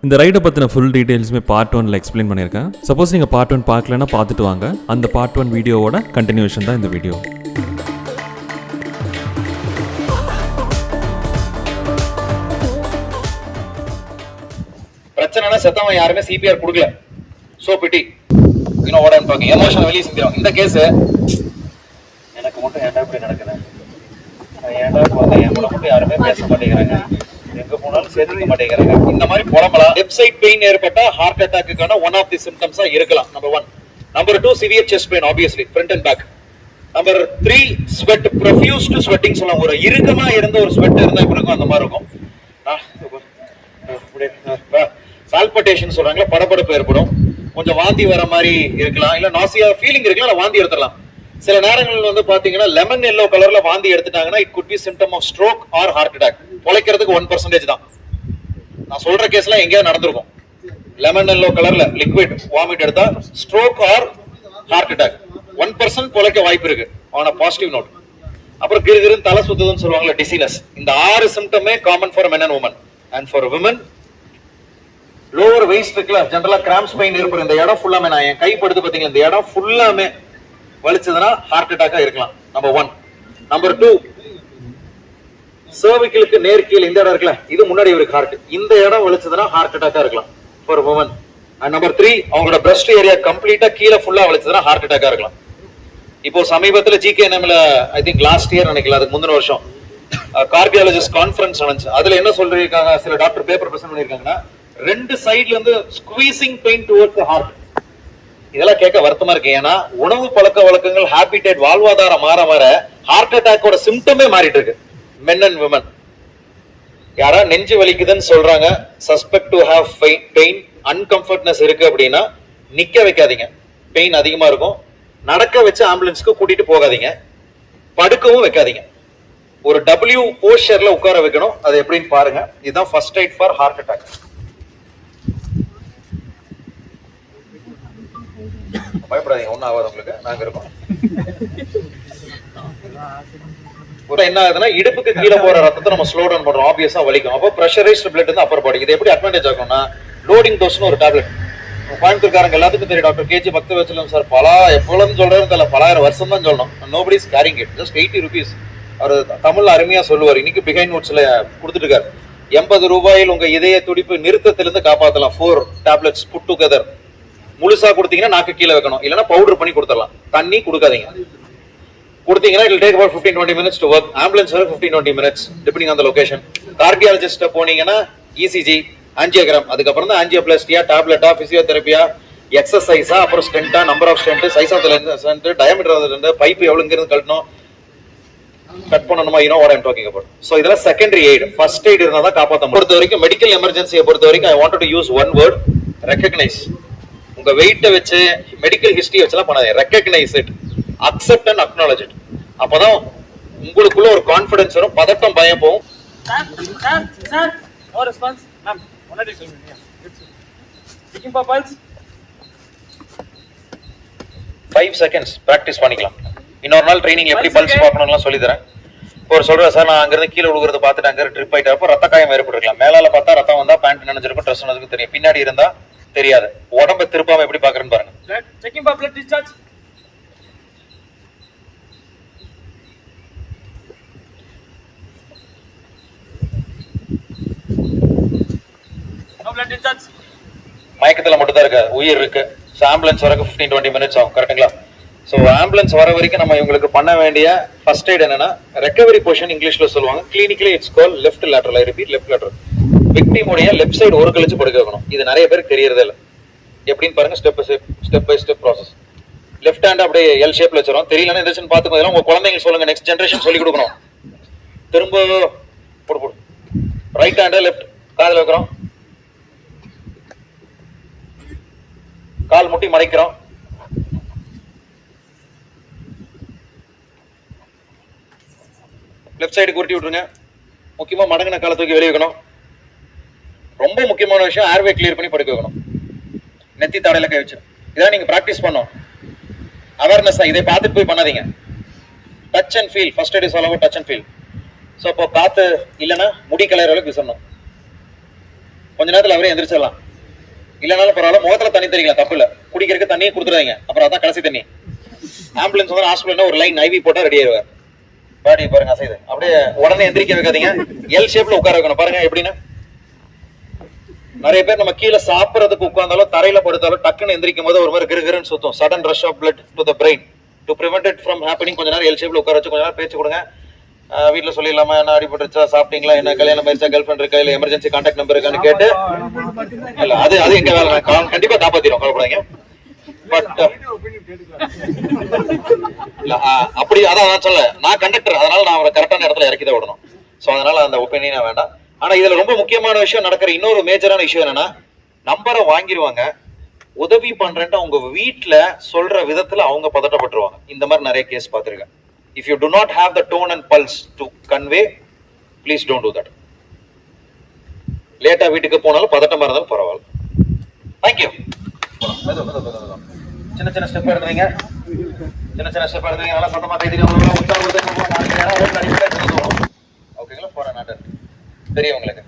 இந்த ரைடை பற்றின ஃபுல் டீட்டெயில்ஸுமே பார்ட் 1ல் எக்ஸ்பிளைன் பண்ணியிருக்கேன். சப்போஸ் நீங்கள் பார்ட் 1 பார்க்கலன்னா பார்த்துட்டு வாங்க. அந்த பார்ட் 1 வீடியோவோட கண்டினியூஷன் தான் இந்த வீடியோ. பிரச்சனைனா செத்தவன் யாருமே சிபிஆர் கொடுக்கல. சோ பிட்டி இன்னும் ஓட பாங்க எமோஷன் வெளியே செஞ்சிடும். இந்த கேஸ் எனக்கு மட்டும் ஏன்டா இப்படி நடக்குது, ஏன்டா போங்க என் கூட மட்டும் யாருமே பேச மாட்டேங்கிறாங்க, எங்க போனாலும் சேர்த்துக்க மாட்டேங்கிறாங்க, இந்த மாதிரி புலம்பலாம். லெஃப்ட் சைட் பெயின் ஏற்பட்டா ஹார்ட் அட்டாக்குக்கான ஒன் ஆஃப் தி சிம்டம்ஸா இருக்கலாம். Number 1. Number 2 severe chest pain, obviously front and back. Number 3 sweat, profuse sweating சொல்லலாம். ஒரு இறுக்கமா இருந்த ஒரு ஸ்வெட் இருந்தா இப்படி இருக்கும், அந்த மாதிரி இருக்கும். சால்பட்டேஷன் சொல்றாங்களா, படபடப்பு ஏற்படும், கொஞ்சம் வாந்தி வர மாதிரி இருக்கலாம், இல்ல நாசியா ஃபீலிங் இருக்கலாம், இல்ல வாந்தி எடுத்துடலாம். சில நேரங்கள் வந்து பாத்தீங்கன்னா லெமன் எல்லோ கலர்ல வாந்தி எடுத்துட்டாங்கன்னா it could be symptom of stroke or heart attack. பொழைக்கிறதுக்கு 1% தான். நான் சொல்ற கேஸ்லாம் எங்கேயாவது நடந்திருக்கும். லெமன் எல்லோ கலர்ல லிக்விட் வாமிட் எடுத்தா ஸ்ட்ரோக் ஆர் ஹார்ட் அட்டாக் 1% பொழைக்க வாய்ப்பு இருக்கு ஆன் பாசிட்டிவ் நோட். அப்புறம் கிருகிருன்னு தலை சுத்துதுன்னு சொல்லுவாங்கல்ல, டிசீனஸ். இந்த 6 சிம்டமே common for men and women. And for women, lower waist இருக்குல்ல, ஜெனரலா கிராம்ஸ் பெயின் ஏற்படும். இந்த இடம் ஃபுல்லாமே, நான் என் கை படுத்து பாத்தீங்களா, இந்த இடம் ஃபுல்லாமே வலிச்சதுன்னா ஹார்ட் அட்டாக்கா இருக்கலாம். நம்பர் 1. நம்பர் 2, சர்விக்கலுக்கு நேர்கீழ் இந்த இடம் இருக்குல்ல, இது முன்னாடி இருக்கு ஹார்ட், இந்த இடம் வலிச்சதுன்னா ஹார்ட் அட்டாக்கா இருக்கலாம் ஃபார் வுமன். அண்ட் நம்பர் 3, அவங்களோட பிரஸ்ட் ஏரியா கம்ப்ளீட்டா கீழே ஃபுல்லா வலிச்சதுன்னா ஹார்ட் அட்டாக்கா இருக்கலாம். இப்போ சமீபத்துல GKNMல ஐ திங்க் லாஸ்ட் இயர் நினைக்கல, அதுக்கு முந்தின வருஷம் கார்டியாலஜிஸ்ட் கான்ஃபரன்ஸ் நடந்துச்சு. அதுல என்ன சொல்லிருக்காங்க, சில டாக்டர் பேப்பர் பிரசன்ட் பண்ணிருக்காங்கன்னா, 2 சைடுல இருந்து squeezing pain towards the heart. இதெல்லாம் கேட்க வருத்தமா இருக்கு. ஏன்னா உணவு பழக்க வழக்கங்கள், ஹாபிடேட், வாழ்வாதாரம் மாற மாற ஹார்ட் அட்டாக்கோட சிம்டமே மாறிட்டு இருக்கு men and women. யாரா நெஞ்சு வலிக்குதுன்னு சொல்றாங்க, சஸ்பெக்ட் டு ஹேவ் பெயின், அன்கம்ஃபர்ட்னெஸ் இருக்கு அப்படின்னா நிக்க வைக்காதீங்க, பெயின் அதிகமா இருக்கும். நடக்க வச்சு ஆம்புலன்ஸ்க்கு கூட்டிட்டு போகாதீங்க, படுக்கவும் வைக்காதீங்க. ஒரு W போஸ்டர்ல உட்கார வைக்கணும். அது எப்படின்னு பாருங்க. இதுதான் first aid for heart attack. பயப்படாதீங்க, ஒன்னும் ஆகாது உங்களுக்கு, நாங்க இருக்கோம். என்ன ஆகுதுன்னா, இடுப்புக்கு கீழே போற ரத்தத்தை நம்ம ஸ்லோ டவுன் பண்றோம், ஆப்வியஸா வலிக்கும். அப்போ பிரஷரைஸ்டு பிளட் வந்து அப்பர் பாடி. இது எப்படி அட்வான்டேஜ் ஆகும்னா, லோடிங் டோஸ்னு ஒரு டேப்லெட். கோயம்புத்தூர்காரங்க எல்லாத்துக்கும் தெரியும். டாக்டர் KG பக்தவத்சலம் சார் எப்பொழுதும் சொல்றேன்னு தெரியல, பலாயிரம் வருஷம் தான் சொல்லணும். Nobody is caring it, just 80 rupees. அவர் தமிழ்ல அருமையா சொல்லுவார். இன்னைக்கு பிகைன் நோட்ஸ்ல கொடுத்துட்டு இருக்காரு. 80 ரூபாயில் உங்க இதய துடிப்பு நிறுத்தத்திலிருந்து காப்பாத்தலாம். 4 tablets புட் டுகெதர். முழுசா கொடுத்தீங்கன்னா நாக்கு கீழே வைக்கணும், இல்லைன்னா பவுடர் பண்ணி கொடுத்துடலாம். தண்ணி கொடுக்காதீங்க. கொடுத்தீங்கன்னா it will take about 15-20 minutes to work. Ambulance வர 15-20 minutes depending on the location. Cardiologist போனீங்கன்னா ECG, ஆஞ்சியோகிராம், அதுக்கப்புறம் தான் ஆஞ்சியோபிளாஸ்டியா, டேப்லெட்டா, பிசியோதெரபியா, எக்ஸசைஸா, அப்புறம் ஸ்டென்ட்டா, number of stent, size of the stent, diameter of the stent, pipe எவ்வளவு இங்க இருந்து கட்டணும், கட் பண்ணணுமா, what I'm talking about. So இதெல்லாம் செகண்டரி எய்ட். ஃபர்ஸ்ட் எய்ட் இருந்தா தான் காப்பாத்த முடியும். பொறுத்த வரைக்கும் மெடிக்கல் எமர்ஜென்சியை பொறுத்த வரைக்கும் I wanted to use one word, recognize. உங்க வெயிட்டை வச்சு மெடிக்கல் ஹிஸ்டரி வச்சுலாம் பண்ணாதீங்க. Recognise it, accept and acknowledge it. அப்பதான் உங்களுக்குள்ள ஒரு கான்ஃபிடன்ஸ் வரும், பதட்டம், பயம் போகும். No response, ma'am. What are you doing here? Taking for pulse. 5 seconds practice பண்ணிக்கலாம். இன்னொரு நாள் ட்ரைனிங் எப்படி பல்ஸ் பார்க்கணும்லாம் சொல்லி தரேன். ஒரு சொல்றேன் சார், நான் அங்கிருந்து கீழே விழுகிறது பார்த்துட்டு அங்க ட்ரிப் ஆயிட்டப்போ ரத்த காயம் ஏற்பட்டிருக்கலாம். மேலால பார்த்தா ரத்தம் வந்தா பேண்ட் நினைஞ்சிருக்கும், ட்ரெஸ் நினைச்சிருக்கும் தெரியும், பின்னாடி இருந்தா தெரியாது. உடம்ப திருப்பாம எப்படி பாக்குறேன்னு பாருங்க. Blood. Checking for blood discharge. No blood discharge. மயக்கத்துல மட்டும் தான் இருக்கு, உயிர் இருக்கு. ஸோ ஆம்புலன்ஸ் வரக்கு 15-20 minutes ஆகும், கரெக்டுங்களா? ஸோ ஆம்புலன்ஸ் வர வரைக்கும் நம்ம இவங்களுக்கு பண்ண வேண்டிய ஃபர்ஸ்ட் எய்ட் என்னன்னா, ரெக்கவரி பொசிஷன் இங்கிலீஷ்ல சொல்லுவாங்க. Clinically it's call left lateral. I repeat, left lateral. விக்டிமுடைய லெஃப்ட் சைடு ஒரு கழிச்சு படுக்க வைக்கணும். இது நிறைய பேருக்கு தெரியறதே இல்லை. எப்படின்னு பாருங்க, step by step process. Left hand அப்படியே எல் ஷேப்ல வச்சிரும். தெரியலன்னா எதாச்சும் பார்த்துக்கோங்க. உங்க குழந்தைங்க சொல்லுங்க, நெக்ஸ்ட் ஜெனரேஷன் சொல்லி கொடுக்கணும். திரும்ப போடு. ரைட் ஹேண்ட் லெஃப்ட் காதுல வைக்கிறோம், கால் முட்டி மறைக்கிறோம், லெஃப்ட் சைடு உருட்டி விட்டுருங்க. முக்கியமா மடங்கின காலை தூக்கி வெளியே வைக்கணும். ரொம்ப முக்கியமான விஷயம், ஏர்வே கிளியர் பண்ணி படுக்க வைக்கணும். நெத்தி தாடையில கை வச்சு. இதான் நீங்க பிராக்டிஸ் பண்ணணும். அவேர்னஸ் தான். இதை பார்த்துட்டு போய் பண்ணாதீங்க. Touch and feel. First eight is all about touch and feel. So இப்போ காத்து இல்லைன்னா முடி கலையற அளவுக்கு விசணும். கொஞ்ச நேரத்துல அவரே எந்திரிச்சிடலாம். இல்லனாலும் பரவாயில்ல, முகத்துல தண்ணி தெளிக்கலாம், தப்பு இல்ல. குடிக்கிறதுக்கு தண்ணியை கொடுத்துறாங்க, அப்புறம் அதான் கடைசி தண்ணி. ஆம்புலன்ஸ் வந்து ஹாஸ்பிட்டல்ல ஒரு லைன் ஐவி போட்டா ரெடி ஆயிடுவார். பாடி பாருங்க அசைது, அப்படியே உடனே எந்திரிக்க வைக்காதீங்க, எல் ஷேப்ல உட்கார வைக்கணும். பாருங்க எப்படின்னு. நிறைய பேர் நம்ம கீழே சாப்பிடறதுக்கு உட்கார்ந்தாலும் தரையில படுத்தாலும் டக்குன்னு எந்திரிக்கும் போது ஒரு மாதிரி கிருகிருன்னு சுத்தும். Sudden rush of blood to the brain. To prevent it from happening கொஞ்ச நேரம் எல் ஷேப்ல உட்கார வச்சு கொஞ்ச நேரம் பேச்சு கொடுங்க. வீட்டுல சொல்லிடலாமா, என்ன அடிபட்டுருச்சா, சாப்பிட்டீங்களா, என்ன கல்யாணம் ஆயிடுச்சா, கேர்ள் ஃபிரெண்ட் இருக்கா, இல்ல எமர்ஜென்சி கான்டாக்ட் நம்பர் இருக்கான்னு கேட்டு, இல்ல அது எங்க வேலை, கண்டிப்பா காப்பாத்திரும், கவலைப்படாதீங்க. பட் அப்படி அதான் சொல்ல, நான் கண்டக்டர், அதனால நான் அவரை கரெக்டான இடத்துல இறக்கிதான் விடணும். சோ அதனால அந்த ஒப்பீனியன் வேண்டாம். ஆனா இதுல ரொம்ப முக்கியமான விஷயம் நடக்கிற இன்னொரு மேஜரான விஷயம் என்னன்னா, நம்பரை வாங்கிடுவாங்க, உதவி பண்றேன்ட்டு அவங்க வீட்டுல சொல்ற விதத்துல அவங்க பதட்டப்பட்டுருவாங்க. இந்த மாதிரி நிறைய கேஸ் பார்த்திருக்கேன். If you do not have the tone and pulse to convey, please don't do that. லேட்டா வீட்டுக்கு போனாலும் பதட்டமா இருந்தாலும் பரவாயில்ல. Thank you. சின்ன சின்ன ஸ்டெப் எடுத்துவீங்க, நல்லா சத்தமா கைதிரி ஓகேங்களா. போற நாட்டு பெரியவங்களுக்கு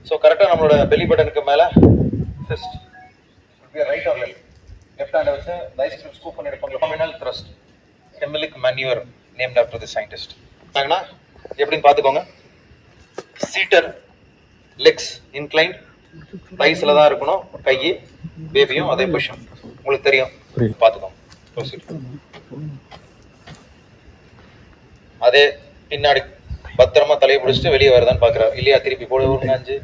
சோ கரெக்டா நம்மளோட பெலி பட்டனுக்கு மேல fist right or left hand வச்சு லைஸ்ட் ஸ்கூப் பண்ணி எடுப்பாங்க. abdominal thrust, Heimlich maneuver named after the scientist. தாங்கனா எப்படின்னு பாத்துக்கோங்க. சீட்டர், லெக்ஸ் இன்க்ளைன்ட், ரைஸ்ல தான் இருக்கணும், கை பேபியும் அதே பொசிஷன் உங்களுக்கு தெரியும், பாத்துக்கோங்க. அதே பின்னாடி பத்திரமா தலையை பிடிச்சிட்டு வெளியே வருதான்னு பாக்குறாரு இல்லையா, திருப்பி போட ஒரு 5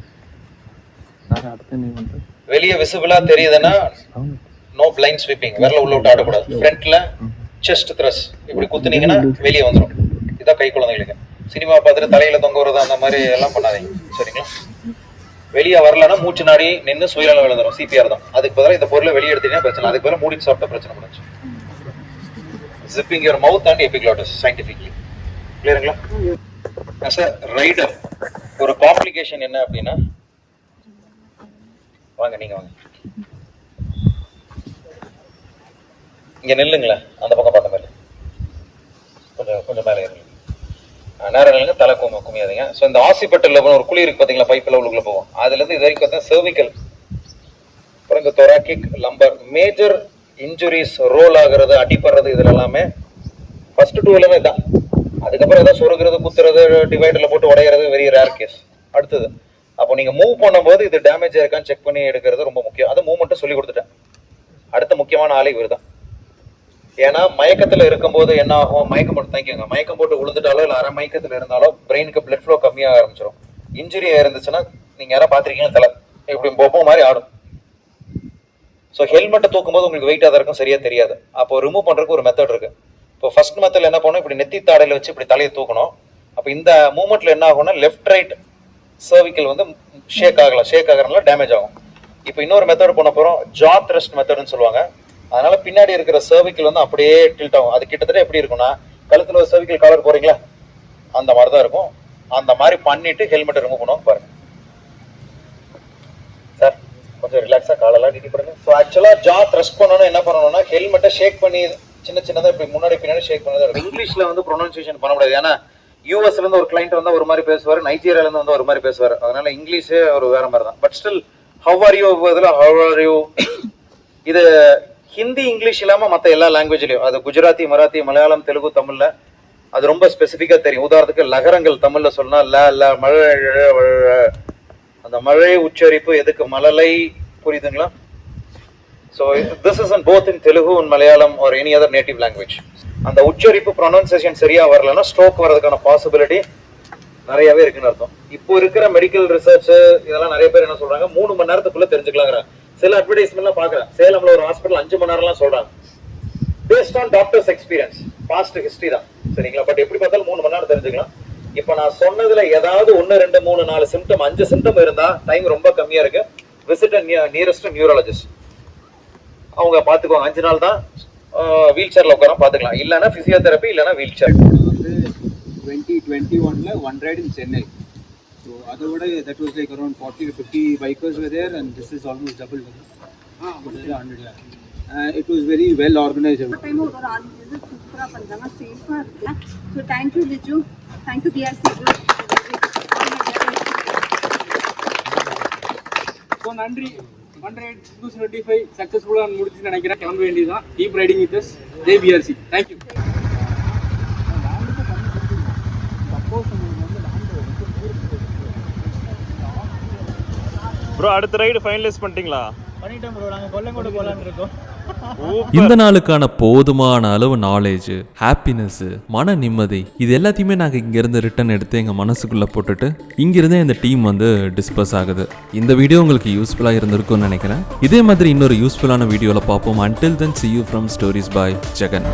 வெளியே விசிபிளா தெரியுதுன்னா நோ பிளைண்ட் ஸ்வீப்பிங், விரல உள்ள விட்டு ஆடக்கூடாது. ஃப்ரண்ட்ல செஸ்ட் த்ரஸ்ட் இப்படி குத்துனீங்கன்னா வெளியே வந்துடும். இதான் கை குழந்தைகளுக்கு. சினிமா பார்த்துட்டு தலையில தொங்க வரது அந்த மாதிரி எல்லாம் பண்ணாதீங்க, சரிங்களா. வெளியே வரலன்னா மூச்சு நாடி நின்று சுயநலம் விழுந்துடும், சிபிஆர் தான். அதுக்கு பதிலாக இந்த பொருளை வெளியே எடுத்தீங்கன்னா பிரச்சனை, அதுக்கு பதிலாக மூடி சாப்பிட்டா பிரச்சனை பண்ணுச்சு. Zipping your mouth and epiglottis scientifically, கிளியருங்களா. சார் ரைடர் ஒரு காம்ப்ளிகேஷன் என்ன அப்படின்னா, வாங்க நீங்க வாங்க இங்க நில்லுங்களேன், அந்த பக்கம் பார்த்த மாதிரி கொஞ்சம் மேலே ஏறுங்க, நேரம் நில்லுங்க, தலை குமியாதீங்க. ஸோ இந்த ஆசிப்பட்டில் ஒரு குழி இருக்கு பார்த்தீங்களா, பைப்பில் உள்ளுக்குள்ள போவோம், அதுல இருந்து இது வரைக்கும் பார்த்தா cervical, அப்புறம் இந்த thoracic, lumbar, major injuries roll ஆகுறது, அடிப்படுறது, இதுல எல்லாமே ஃபர்ஸ்ட் 2 எல்லாமே இதான். அதுக்கப்புறம் ஏதாவது சொருகிறது, குத்துறது, டிவைடர்ல போட்டு உடையிறது வெரி ரேர் கேஸ். அடுத்தது அப்போ நீங்க மூவ் பண்ணும்போது இது டேமேஜ் இருக்கான்னு செக் பண்ணி எடுக்கிறது ரொம்ப முக்கியம். அது மூவ்மெண்ட்டும் சொல்லி கொடுத்துட்டேன். அடுத்த முக்கியமான ஆளை இவர் தான். ஏன்னா மயக்கத்துல இருக்கும்போது என்ன ஆகும், மயக்கம் போட்டு தாங்கிக்கோங்க, மயக்கம் போட்டு விழுந்துட்டாலோ இல்லை அரை மயக்கத்துல இருந்தாலோ பிரெயினுக்கு பிளட் ஃப்ளோ கம்மியாக ஆரம்பிச்சிடும். இன்ஜுரி இருந்துச்சுன்னா நீங்க யாராவது பார்த்துருக்கீங்கன்னா தலை இப்படி பொப்போ மாதிரி ஆடும். ஸோ ஹெல்மெட்டை தூக்கும்போது உங்களுக்கு வெயிட்டாக தான் இருக்கும், சரியா தெரியாது. அப்போ ரிமூவ் பண்றதுக்கு ஒரு மெத்தட் இருக்கு. இப்போ ஃபர்ஸ்ட் மெத்தட்ல என்ன பண்ணணும், இப்படி நெத்தி தாடையில வச்சு இப்படி தலையை தூக்கணும். அப்போ இந்த மூவ்மெண்ட்ல என்ன ஆகும்னா லெஃப்ட் ரைட் சர்விக்கல் வந்து ஷேக் ஆகலாம், ஷேக் ஆகிறதுனால டேமேஜ் ஆகும். இப்போ இன்னொரு மெத்தட் போன போகிறோம், ஜா த்ரஸ்ட் மெத்தட்னு சொல்லுவாங்க. அதனால பின்னாடி இருக்கிற சர்விக்கல் வந்து அப்படியே டில்ட் ஆகும். அது கிட்டத்தட்ட எப்படி இருக்கும்னா, கழுத்துல ஒரு சர்விக்கல் கவர் போறீங்களா அந்த மாதிரி தான் இருக்கும். அந்த மாதிரி பண்ணிட்டு ஹெல்மெட்டை ரிமூவ் பண்ணுவாங்க பாருங்க. சார் கொஞ்சம் ரிலாக்ஸா காலெல்லாம் நீட்டி பண்ணுங்க. ஸோ ஆக்சுவலா ஜா த்ரஸ்ட் பண்ணணும் என்ன பண்ணணும்னா, ஹெல்மெட்டை ஷேக் பண்ணி சின்ன சின்னதா இப்படி முன்னாடி பின்னாடி ஷேக் பண்ணதான். இங்கிலீஷ்ல வந்து ப்ரொனன்சியேஷன் பண்ண முடியாது. ஏன்னா யூஎஸ்ல இருந்து ஒரு கிளைண்ட் வந்தா ஒரு மாதிரி பேசுவார், நைஜீரியால இருந்து வந்து ஒரு மாதிரி பேசுவார். அதனால இங்கிலீஷே ஒரு வேற மாதிரி தான். But still how are you, how are you, இது ஹிந்தி இங்கிலீஷ் இல்லாம மற்ற எல்லா லாங்குவேஜ்லயும், அது குஜராத்தி, மராத்தி, மலையாளம், தெலுங்கு, தமிழ்ல அது ரொம்ப ஸ்பெசிஃபிக்கா தெரியும். உதாரணத்துக்கு லகரங்கள் தமிழ்ல சொன்னா ல மழை, அந்த மழை உச்சரிப்பு எதுக்கு மழலை, புரியுதுங்களா? So this is in both in Telugu and Malayalam or any other native language. அந்த உச்சரிப்பு ப்ரொனன்சியேஷன் சரியா வரலன்னா ஸ்ட்ரோக் வரதுக்கான பாசிபிலிட்டி நிறையவே இருக்குன்னு அர்த்தம். இப்போ இருக்கிற மெடிக்கல் ரிசர்ச் இதெல்லாம் நிறைய பேர் என்ன சொல்றாங்க, 3 மணி நேரத்துக்குள்ள தெரிஞ்சுக்கலாங்கிறாங்க. சில அட்வர்டைஸ்மெண்ட்லாம் பாக்குறேன், சேலம்ல ஒரு ஹாஸ்பிட்டல் 5 மணி நேரம்லாம் சொல்றாங்க. Based on doctor's experience, past history தான், சரிங்களா? பட் எப்படி பார்த்தாலும் 3 மணி நேரம் தெரிஞ்சுக்கலாம். இப்போ நான் சொன்னதுல ஏதாவது 1, 2, 3, 4 சிம்டம், 5 சிம்டம் இருந்தா டைம் ரொம்ப கம்மியா இருக்கு. விசிட் நியரஸ்ட் நியூரலஜிஸ்ட், அவங்க பாத்துக்குவாங்க. 5 நாள் தான் வீல் சேர்ல உட்கார பாத்துக்கலாம். இல்லனா பிசியோதெரபி, இல்லனா wheel chair. 2021 one ride in Chennai. So otherwise that was like around 40 to 50 bikers were there, and this is almost double. 100. It was very well organized. Time ಹೋಗೋರು ಆ ಇದು ಸೂಪರ್ ಬಂದಾಗ ಸೇಫ್ ಆಗಿಲ್ಲ. So thank you Viju, thank you DRC. So நன்றி. 125 சக்ஸஸ்ஃபுல்லாக முடிச்சுன்னு நினைக்கிறேன். கிளம்ப வேண்டியதுதான். Keep riding with us. Jai BRC. Thank you. Bro அடுத்த ரைடு ஃபைனலைஸ் பண்ணிட்டீங்களா? பண்ணிட்டோம் ப்ரோ. நாங்கள் கொல்லங்கோடு போகலான்னு இருக்கோம். இந்த நாளுக்கான போதுமான அளவு நாலேஜ், ஹாப்பினஸ், மன நிம்மதி இது எல்லாத்தையுமே நாங்கள் இங்கேருந்து ரிட்டன் எடுத்து எங்கள் மனசுக்குள்ளே போட்டுட்டு இங்கிருந்தே இந்த டீம் வந்து டிஸ்பர்ஸ் ஆகுது. இந்த வீடியோ உங்களுக்கு யூஸ்ஃபுல்லாக இருந்திருக்கும்னு நினைக்கிறேன். இதே மாதிரி இன்னொரு யூஸ்ஃபுல்லான வீடியோவில் பார்ப்போம். Until then, see you from Stories by Jagan.